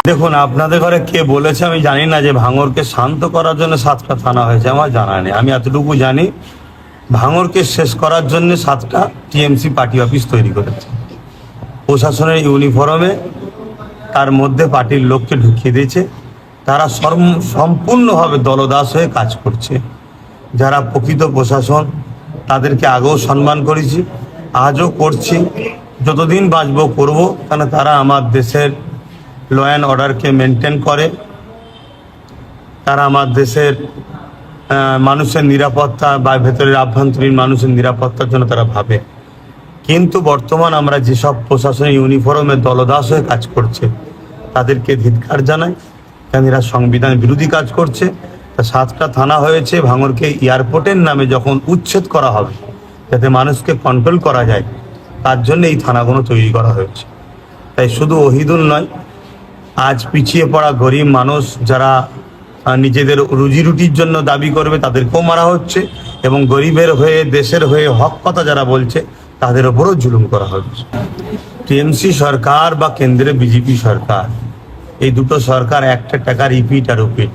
দেখুন, আপনাদের ঘরে কে বলেছে আমি জানি না যে ভাঙরকে শান্ত করার জন্য 7টা থানা হয়েছে, আমার জানা নেই। আমি এতটুকু জানি ভাঙরকে শেষ করার জন্য 7টা টিএমসি পার্টি অফিস তৈরি করেছে। প্রশাসনের ইউনিফর্মে তার মধ্যে পার্টির লোককে ঢুকিয়ে দিয়েছে। তারা সম্পূর্ণভাবে দলদাস হয়ে কাজ করছে। যারা প্রকৃত প্রশাসন তাদেরকে আগেও সম্মান করেছি, আজও করছি, যতদিন বাঁচব করব, কারণ তারা আমার দেশের ল অ্যান্ড অর্ডারকে মেনটেন করে। তারা আমার দেশের মানুষের নিরাপত্তা বা ভেতরের আভ্যন্তরীণ মানুষের নিরাপত্তার জন্য তারা ভাবে। কিন্তু বর্তমান আমরা যেসব প্রশাসনের ইউনিফর্মে দলদাস হয়ে কাজ করছে তাদেরকে ধিক্কার জানাই, কারণ এরা সংবিধান বিরোধী কাজ করছে। তা 7টা থানা হয়েছে ভাঙরকে এয়ারপোর্টের নামে যখন উচ্ছেদ করা হবে, যাতে মানুষকে কন্ট্রোল করা যায়, তার জন্য এই থানাগুলো তৈরি করা হয়েছে। তাই শুধু ওহিদুল নয়, আজ পিছিয়ে পড়া গরিব মানুষ যারা নিজেদের রুজি রুটির জন্য দাবি করবে তাদেরকেও মারা হচ্ছে, এবং গরিবের হয়ে দেশের হয়ে হক কথা যারা বলছে তাদের ওপরও জুলুম করা হচ্ছে। টিএমসি সরকার বা কেন্দ্রে বিজেপি সরকার, এই দুটো সরকার একটা টাকার রিপিট আর রিপিট।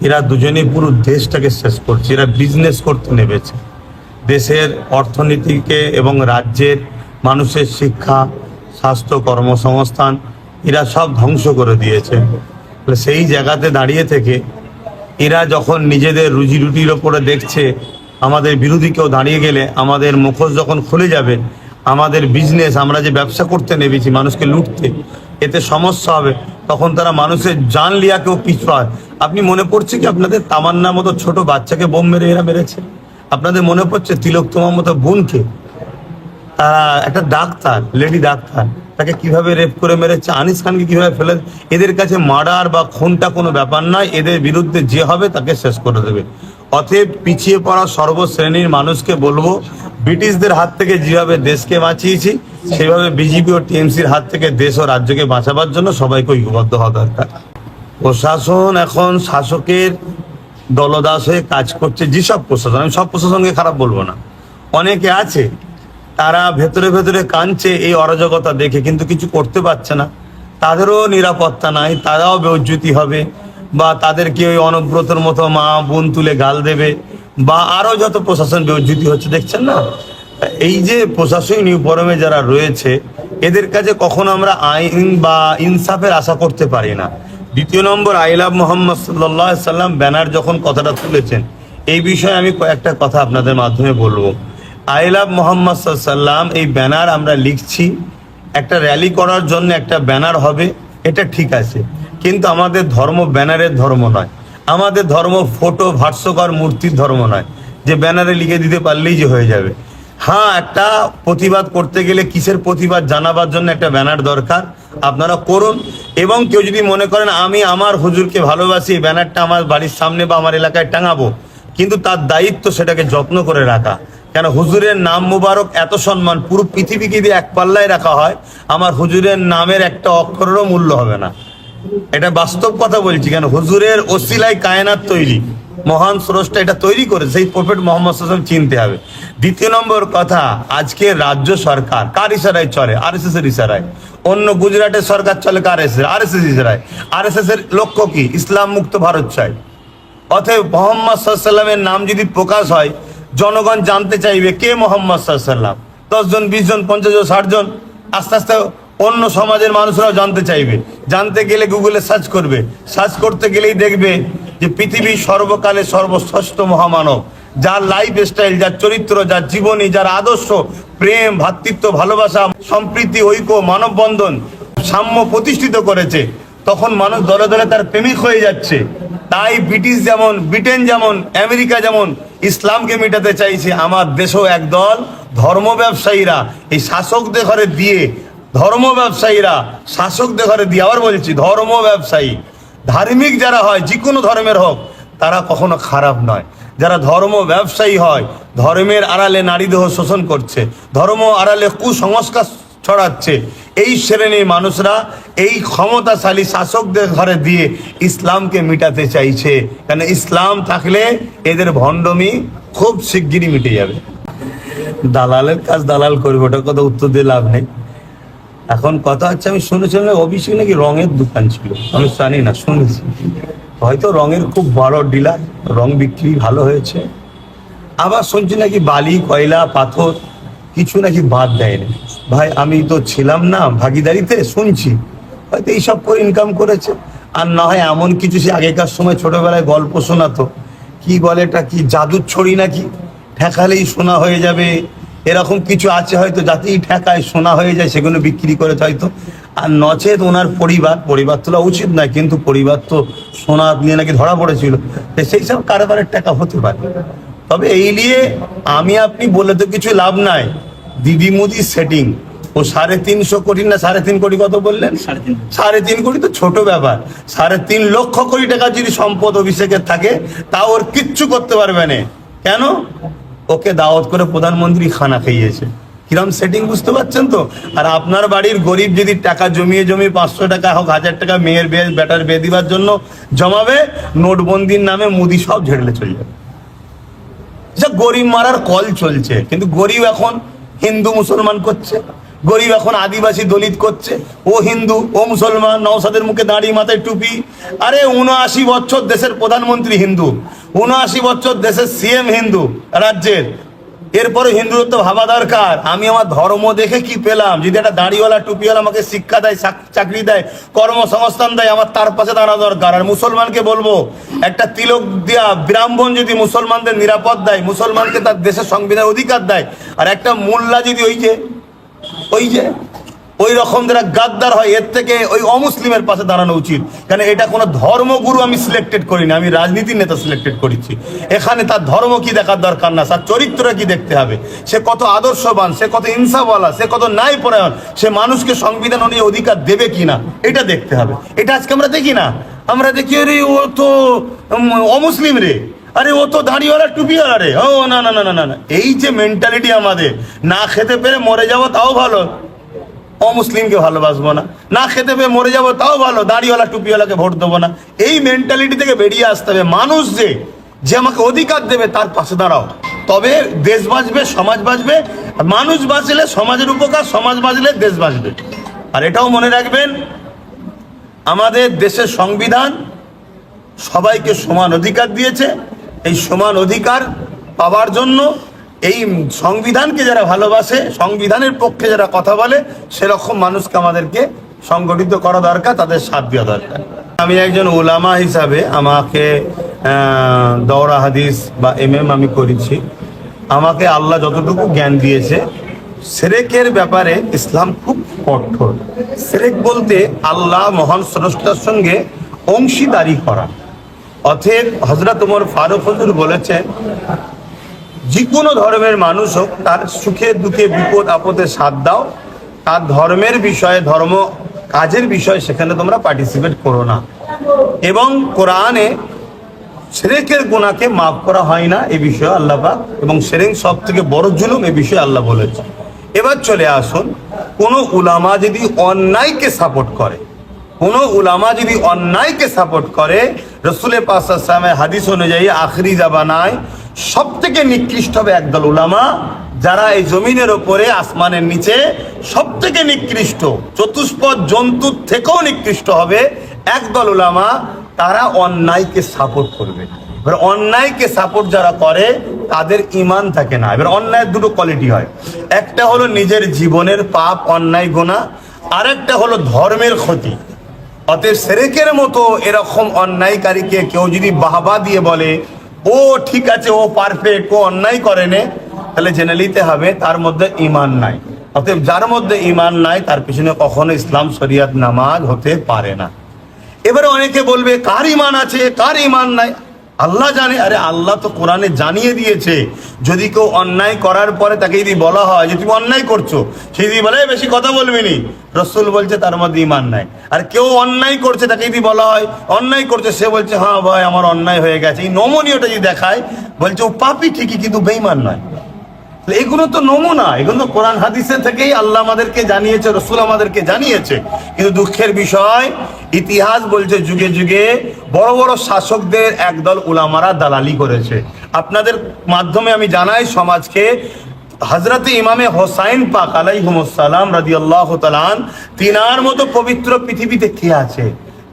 এরা দুজনেই পুরো দেশটাকে শেষ করছে। এরা বিজনেস করতে নেমেছে। দেশের অর্থনীতিকে এবং রাজ্যের মানুষের শিক্ষা, স্বাস্থ্য, কর্মসংস্থান এরা সব ধ্বংস করে দিয়েছে। সেই জায়গাতে দাঁড়িয়ে থেকে এরা যখন নিজেদের রুজি রুটির ওপরে দেখছে, আমাদের বিরোধী কেউ দাঁড়িয়ে গেলে আমাদের মুখোশ যখন খুলে যাবে, আমাদের বিজনেস, আমরা যে ব্যবসা করতে নেমেছি মানুষকে লুটতে, এতে সমস্যা হবে, তখন তারা মানুষের জান লিয়াকেও পিছায়। আপনি মনে পড়ছে কি আপনাদের তামান্নার মতো ছোট বাচ্চাকে বোম মেরে এরা মেরেছে? আপনাদের মনে পড়ছে তিলক তোমার মতো বোনকে? তারা একটা ডাক্তার, লেডি ডাক্তার, তাকে কিভাবে রেপ করে মেরেছে, আনিস খানকে কিভাবে ফেলে। এদের কাছে মার্ডার বা খুনটা কোনো ব্যাপার নয়, এদের বিরুদ্ধে যে হবে তাকে শেষ করে দেবে। অতএব পিছিয়ে পড়া সর্বশ্রেণীর মানুষকে বলবো, ব্রিটিশদের হাত থেকে যেভাবে দেশকে বাঁচিয়েছি, সেভাবে বিজেপি ও টিএমসির হাত থেকে দেশ ও রাজ্যকে বাঁচাবার জন্য সবাইকে ঐক্যবদ্ধ হওয়া দরকার। প্রশাসন এখন শাসকের দলদাস হয়ে কাজ করছে। যেসব প্রশাসন, আমি সব প্রশাসনকে খারাপ বলবো না, অনেকে আছে তারা ভেতরে ভেতরে কাঁদছে এই অরাজকতা দেখে, কিন্তু কিছু করতে পারছে না। তাদেরও নিরাপত্তা নাই, তারাও বেউজ্জতি হবে, বা তাদেরকে ওই অনুব্রতর মতো মা বোন তুলে গাল দেবে, বা আরো যত প্রশাসন বেউজ্জতি হচ্ছে দেখছেন না। এই যে প্রশাসনিক ইউনিফর্মে যারা রয়েছে, এদের কাছে কখনো আমরা আইন বা ইনসাফের আশা করতে পারি না। দ্বিতীয় নম্বর, আই লাভ মোহাম্মদ সাল্লাল্লাহু আলাইহি সাল্লাম ব্যানার যখন কথাটা তুলেছেন, এই বিষয়ে আমি কয়েকটা কথা আপনাদের মাধ্যমে বলবো। আই লাভ মোহাম্মদ সাল্লাম, এই ব্যানার আমরা লিখছি একটা র্যালি করার জন্য, একটা ব্যানার হবে, এটা ঠিক আছে, কিন্তু আমাদের ধর্ম ব্যানারের ধর্ম নয়। আমাদের ধর্ম ফটো, ভাস্কর, মূর্তির ধর্ম নয় যে ব্যানারে লিখে দিতে পারলেই যে হয়ে যাবে। হ্যাঁ, একটা প্রতিবাদ করতে গেলে কিসের প্রতিবাদ জানাবার জন্য একটা ব্যানার দরকার, আপনারা করুন। এবং কেউ যদি মনে করেন আমি আমার হুজুরকে ভালোবাসি, ব্যানারটা আমার বাড়ির সামনে বা আমার এলাকায় টাঙাবো, কিন্তু তার দায়িত্ব সেটাকে যত্ন করে রাখা। কেন হুজুরের নাম মুবারক এত সম্মান, পুরো পৃথিবীকে যদি এক পাল্লায় রাখা হয়, আমার হুজুরের নামের একটা অক্ষরেরও মূল্য হবে না। এটা বাস্তব কথা বলছি। কেন হুজুরের ওসিলায় কায়নাত তৈরি, মহান স্রষ্টা এটা তৈরি করে, সেই প্রফেট মোহাম্মদ সাল্লাল্লাহু আলাইহি ওয়াসাল্লাম চিনতে হবে। দ্বিতীয় নম্বর কথা, আজকে রাজ্য সরকার কার ইশারায় চলে? আরএসএস এর ইশারায়। অন্য গুজরাটের সরকার চলে কার ইশারায়? আরএসএস ইশারায়। আরএসএস এর লক্ষ্য কি? ইসলাম মুক্ত ভারত চাই। অতএব মোহাম্মদ সাল্লাল্লাহু আলাইহি ওয়াসাল্লামের নাম যদি প্রকাশ হয়, জনগণ জানতে চাইবে কে মোহাম্মদ সাল্লাল্লাহু আলাইহি ওয়াসাল্লাম। 10 জন, 20 জন, 50 জন, 60 জন, আস্তে আস্তে অন্য সমাজের মানুষরাও জানতে চাইবে। জানতে গেলে গুগলে সার্চ করবে, সার্চ করতে গেলেই দেখবে যে পৃথিবীর সর্বকালে সর্বশ্রেষ্ঠ মহামানব, যার লাইফ স্টাইল, যার চরিত্র, যার জীবনী, যার আদর্শ, প্রেম, ভ্রাতৃত্ব, ভালোবাসা, সম্প্রীতি, ঐক্য, মানববন্ধন, সাম্য প্রতিষ্ঠিত করেছে, তখন মানুষ দলে দলে তার প্রেমিক হয়ে যাচ্ছে। তাই ব্রিটেন যেমন, আমেরিকা যেমন ইসলামকে মেটাতে চাইছে, আমার দেশেও একদল ধর্ম ব্যবসায়ীরা এই শাসকদের ঘরে দিয়ে, ধর্ম ব্যবসায়ীরা শাসকদের ঘরে দিয়ে, আবার বলছি ধর্ম ব্যবসায়ী, ধার্মিক যারা হয়, যে কোনো ধর্মের হোক, তারা কখনো খারাপ নয়। যারা ধর্ম ব্যবসায়ী হয়, ধর্মের আড়ালে নারী দেহ শোষণ করছে, ধর্ম আড়ালে কুসংস্কার ছড়াচ্ছে, এই শ্রেণীর মানুষরা এই ক্ষমতাশালী শাসকদের ঘরে দিয়ে ইসলামকে মিটাতে চাইছে। কেন ইসলাম থাকলে এদের ভণ্ডমি খুব শিগগিরই মিটে যাবে। দালালের কাজ দালাল করবে, ওটা কথা উত্তর দিয়ে লাভ নেই। এখন কথা হচ্ছে, আমি শুনেছিলাম অভিষেক নাকি রঙের দোকান ছিল, আমি জানি না, শুনেছি হয়তো রঙের খুব বড় ডিলার, রং বিক্রি ভালো হয়েছে। আবার শুনছি নাকি বালি, কয়লা, পাথর কিছু নাকি বাদ দেয়নি। ভাই আমি তো ছিলাম না ভাগিদারিতে, শুনছি হয়তো এইসব করে ইনকাম করেছে। আর না হয় এমন কিছু, সে আগেকার সময় ছোটবেলায় গল্প শোনাতো, কি বলে এটা, কি জাদুর ছড়ি নাকি, ঠেকালেই সোনা হয়ে যাবে, এরকম কিছু আছে হয়তো, যাতেই ঠেকায় সোনা হয়ে যায়, সেগুলো বিক্রি করেছে হয়তো। আর নচেত ওনার পরিবার তোলা উচিত নয়, কিন্তু পরিবার তো সোনা নিয়ে নাকি ধরা পড়েছিল, সেই সব কারবারের টাকা হতে পারে। তবে এই নিয়ে আমি আপনি বলে তো কিছু লাভ নাই। দিদি মোদি সেটিং, ও 350 কোটি না 3.5 কোটি কত বললেন, 3.5 কোটি তো ছোট ব্যাপার। 3.5 লক্ষ কোটি টাকা যদি সম্পদ অভিষেকের থাকে, তা ওর কিচ্ছু করতে পারবে না। কেন? ওকে দাওয়াত করে প্রধানমন্ত্রী খানা খাইয়েছে। কিরম সেটিং বুঝতে পারছেন তো? আর আপনার বাড়ির গরিব যদি টাকা জমিয়ে 500 টাকা হোক, 1000 টাকা মেয়ের বিয়ে, বেটার বিয়ে দিবার জন্য জমাবে, নোটবন্দির নামে মোদি সব ঝেড়লে চলে যাবে। গরিব মারার কল চলছে, কিন্তু গরিব এখন হিন্দু মুসলমান করছে, গরিব এখন আদিবাসী দলিত করছে, ও হিন্দু ও মুসলমান, নওশাদের মুখে দাঁড়িয়ে মাথায় টুপি। আরে 79 বছর দেশের প্রধানমন্ত্রী হিন্দু, 79 বছর দেশের সিএম হিন্দু রাজ্যের, এরপরে হিন্দুত্ব ভাবা দরকার। আমি আমার ধর্ম দেখে কি পেলাম? যদি একটা দাড়িওয়ালা টুপিওয়ালা আমাকে শিক্ষা দেয়, চাকরি দেয়, কর্মসংস্থান দেয়, আমার তার পাশে দাঁড়া দরকার। আর মুসলমানকে বলবো, একটা তিলক দিয়া ব্রাহ্মণ যদি মুসলমানদের নিরাপদ দেয়, মুসলমানকে তার দেশের সংবিধান অধিকার দেয়, আর একটা মোল্লা যদি ওই যে ওই রকম যারা গাদ্দার হয়, এর থেকে ওই অমুসলিমের পাশে দাঁড়ানো উচিত। কারণ এটা কোনো ধর্মগুরু আমি সিলেক্টেড করিনি, আমি রাজনীতির নেতা সিলেক্টেড করেছি। এখানে তার ধর্ম কি দেখার দরকার না, তার চরিত্রটা কি দেখতে হবে, সে কত আদর্শবান, সে কত ইনসাফওয়ালা, সে কত ন্যায়পরায়ণ, সে মানুষকে সংবিধান অনুযায়ী অধিকার দেবে কিনা, এটা দেখতে হবে। এটা আজকে আমরা দেখি না, আমরা দেখি রে ও তো অমুসলিম রে, আরে ও তো দাড়িওয়ালা টুপিওয়ালা রে, ও না না না না না। এই যে মেন্টালিটি আমাদের, না খেতে পেরে মরে যাবো তাও ভালো, অমুসলিমকে ভালোবাসবো না, না খেতে পেয়ে মরে যাবো তাও ভালো, দাড়িওয়ালা টুপিওয়ালাকে ভোট দেবো না। এই মেন্টালিটি থেকে বেরিয়ে আসতে হবে। মানুষ যে আমাকে অধিকার দেবে তার পাশে দাঁড়াও, তবে দেশ বাঁচবে, সমাজ বাঁচবে। মানুষ বাঁচলে সমাজের উপকার, সমাজ বাঁচলে দেশ বাঁচবে। আর এটাও মনে রাখবেন, আমাদের দেশের সংবিধান সবাইকে সমান অধিকার দিয়েছে। এই সমান অধিকার পাওয়ার জন্য এই সংবিধানকে যারা ভালোবাসে, সংবিধানের পক্ষে যারা কথা বলে, সেরকম মানুষকে আমাদেরকে সংগঠিত করা দরকার, তাদের সাথ দেওয়া দরকার। আমি একজন ওলামা হিসাবে আমাকে দৌরা হাদিস বা এমএম আমি করেছি। আমাকে আল্লাহ যতটুকু জ্ঞান দিয়েছে, সেরেকের ব্যাপারে ইসলাম খুব কঠোর। সেরেক বলতে আল্লাহ মহান স্রষ্টার সঙ্গে অংশীদারি করা। অতএব হযরত ওমর ফারুক হুজুর বলেছেন, যে কোনো ধর্মের মানুষ হোক, তার সুখে দুঃখে বিপদ আপদে সাথ দাও, তার ধর্মের বিষয়ে, ধর্ম কাজের বিষয়ে সেখানে তোমরা পার্টিসিপেট করো না। এবং কোরআনে শিরকের গুনাহকে মাফ করা হয় না এই বিষয়ে আল্লাহ পাক, এবং শিরক সব থেকে বড় জুলুম এই বিষয়ে আল্লাহ বলেছে। এবার চলে আসুন, কোনো উলামা যদি অন্যায়কে সাপোর্ট করে, কোনো উলামা যদি অন্যায়কে সাপোর্ট করে, রাসূলের পাক সাল্লাল্লাহু আলাইহি ওয়াসাল্লামের হাদিস অনুযায়ী আখিরি জামানায় সব থেকে নিকৃষ্ট হবে একদল উলামা, যারা এই জমিনের ওপরে, আসমানের নিচে সব থেকে নিকৃষ্ট, চতুষ্পদ জন্তুর থেকেও নিকৃষ্ট হবে একদল উলামা। তারা অন্যায়কে সাপোর্ট করবে। এবার অন্যায়কে সাপোর্ট যারা করে তাদের ঈমান থাকে না। এবার অন্যায়ের দুটো কোয়ালিটি হয়, একটা হলো নিজের জীবনের পাপ, অন্যায় গুনাহ, আর একটা হলো ধর্মের ক্ষতি। অতএব শিরকের মতো এরকম অন্যায়কারীকে কেউ যদি বাহবা দিয়ে বলে ও ঠিক আছে, ও পারফেক্ট, ও অন্যায় করে নে, তাহলে জেনে নিতে হবে তার মধ্যে ঈমান নাই। অতএব যার মধ্যে ঈমান নাই, তার পিছনে কখনো ইসলাম শরিয়ত নামাজ হতে পারে না। এবারে অনেকে বলবে কার ঈমান আছে, কার ঈমান নাই, আল্লাহ জানে। আরে আল্লাহ তো কোরআনে জানিয়ে দিয়েছে, যদি কেউ অন্যায় করার পরে তাকে যদি বলা হয় যে তুমি অন্যায় করছো, সে যদি বলে বেশি কথা বলবি নি, রাসূল বলছে তার মধ্যে ঈমান নাই। আর কেউ অন্যায় করছে, তাকে যদি বলা হয় অন্যায় করছে, সে বলছে হ্যাঁ ভাই আমার অন্যায় হয়ে গেছে, এই নমনীয়টা যদি দেখায়, বলছে ও পাপী ঠিকই কিন্তু বেঈমান নয়। এগুলো তো নমুনা, এগুলো তো কোরআন হাদিসে থেকেই আল্লাহ আমাদেরকে জানিয়েছে, রাসূল আমাদেরকে জানিয়েছে। কিন্তু দুঃখের বিষয়, ইতিহাস বলছে যুগে যুগে বড় বড় শাসকদের একদল উলামারা দালালি করেছে। আপনাদের মাধ্যমে আমি জানাই সমাজকে, হযরত ইমামে হোসাইন পাক আলাইহিমুসসালাম রাদিয়াল্লাহু তাআলা তিনার মতো পবিত্র পৃথিবীতে কে আছে?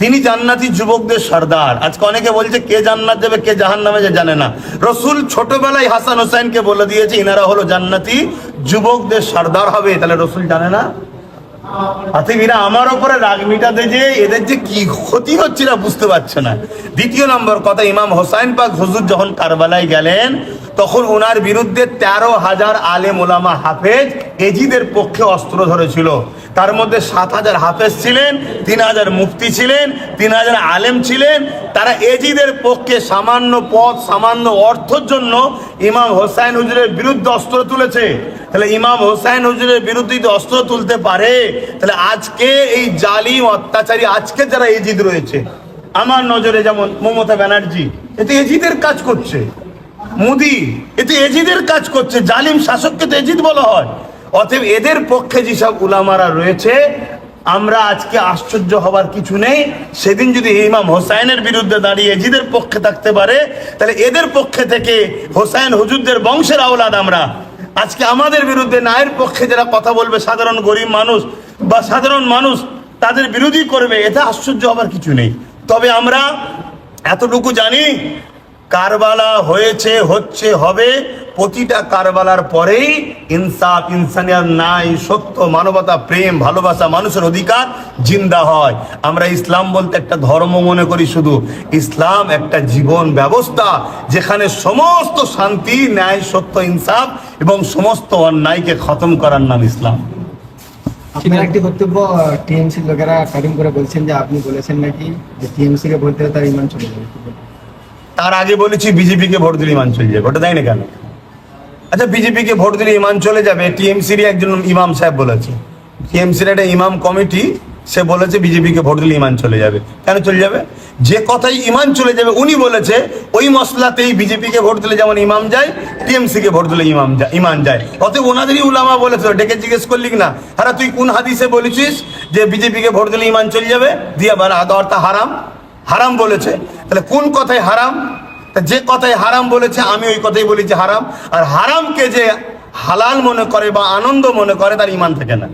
তিনি জান্নাতি যুবকদের সর্দার। আজকে অনেকে বলছে কে জান্নাত যাবে কে জাহান্নামে যাবে জানে না। রাসূল ছোটবেলায় হাসান হোসেনকে বলে দিয়েছে ইনারা হলো জান্নাতি যুবকদের সর্দার হবে। তাহলে রাসূল জানে না? এরা আমার উপরে রাগ মিটাতে যে এদের যে কি ক্ষতি হচ্ছে না বুঝতে পারছে না। দ্বিতীয় নম্বর কথা, ইমাম হোসাইন পাক হুজুর যখন কারবালায় গেলেন তখন ওনার বিরুদ্ধে 13,000 আলেম ওলামা হাফেজ এজিদের পক্ষে অস্ত্র ধরেছিল। তার মধ্যে 7,000 হাফেজ ছিলেন, 3,000 মুফতি ছিলেন, 3,000 আলেম ছিলেন। তারা এজিদের পক্ষে সামান্য পদ সামান্য অর্থের জন্য ইমাম হোসাইন হুজুরের বিরুদ্ধে অস্ত্র তুলেছে। তাহলে ইমাম হোসাইন হুজুরের বিরুদ্ধে যদি অস্ত্র তুলতে পারে, তাহলে আজকে এই জালিম অত্যাচারী আজকে যারা এজিদ রয়েছে, আমার নজরে যেমন মমতা ব্যানার্জি, এতে এজিদের কাজ করছে। মোদি এতে এজিদের কাজ করছে। জালিম শাসককে তো এজিদ বলা হয়। অতএব এদের পক্ষে যেসব উলামারা রয়েছে, আমরা আজকে আশ্চর্য হবার কিছু নেই। সেদিন যদি ইমাম হোসাইনের বিরুদ্ধে দাঁড়িয়ে এজিদের পক্ষে থাকতে পারে, তাহলে এদের পক্ষে থেকে হোসাইন হুজুরদের বংশের আওলাদ আমরা। আজকে আমাদের বিরুদ্ধে নায়ের পক্ষে যারা কথা বলবে, সাধারণ গরিব মানুষ বা সাধারণ মানুষ তাদের বিরোধী করবে, এতে আশ্চর্য হবার কিছু নেই। তবে আমরা এতটুকু জানি, কারবালা হয়েছে, হচ্ছে, হবে। প্রতিটা কারবালার পরেই ইনসাফ, ইনসানিয়াত, ন্যায়, সত্য, মানবতা, প্রেম, ভালোবাসা, মানুষের অধিকার জিন্দা হয়। আমরা ইসলাম বলতে একটা ধর্ম মনে করি শুধু। ইসলাম একটা জীবন ব্যবস্থা যেখানে সমস্ত শান্তি, ন্যায়, সত্য, ইনসাফ এবং সমস্ত অন্যায়কে খতম করার নাম ইসলাম। আপনার একটি বক্তব্য টিএমসি লোকেরা কারিম করে বলছেন যে আপনি বলেছেন নাকি যে টিএমসি কে ভোট দিলে তার ইমান চলে যাবে। তার আগে বলেছি বিজেপিকে ভোট দিলে ইমান চলে যাবে, ওটা তাই না কেন? আচ্ছা, বিজেপিকে ভোট দিলে ইমান চলে যাবে, টিএমসির একজন ইমাম সাহেব বলেছে, টিএমসির একটা ইমাম কমিটি, সে বলেছে বিজেপিকে ভোট দিলে ইমান চলে যাবে। কেন চলে যাবে? যে কথাই ইমান চলে যাবে উনি বলেছে, ওই মশলাতেই বিজেপিকে ভোট দিলে যেমন ইমাম যায়, টিএমসিকে ভোট দিলে ইমান যায়। অতএব ওনাদেরই উলামা বলেছে, ডেকে জিজ্ঞেস করলি না, হ্যাঁ তুই কোন হাদিসে বলেছিস যে বিজেপিকে ভোট দিলে ইমান চলে যাবে? দিয়া বানা অর্থ হারাম, হারাম বলেছে। তাহলে কোন কথাই হারাম? যে কথাই হারাম বলেছে আমি ওই কথাই বলেছি হারাম। আর হারামকে যে হালাল মনে করে বা আনন্দ মনে করে, তার ইমান থাকে না।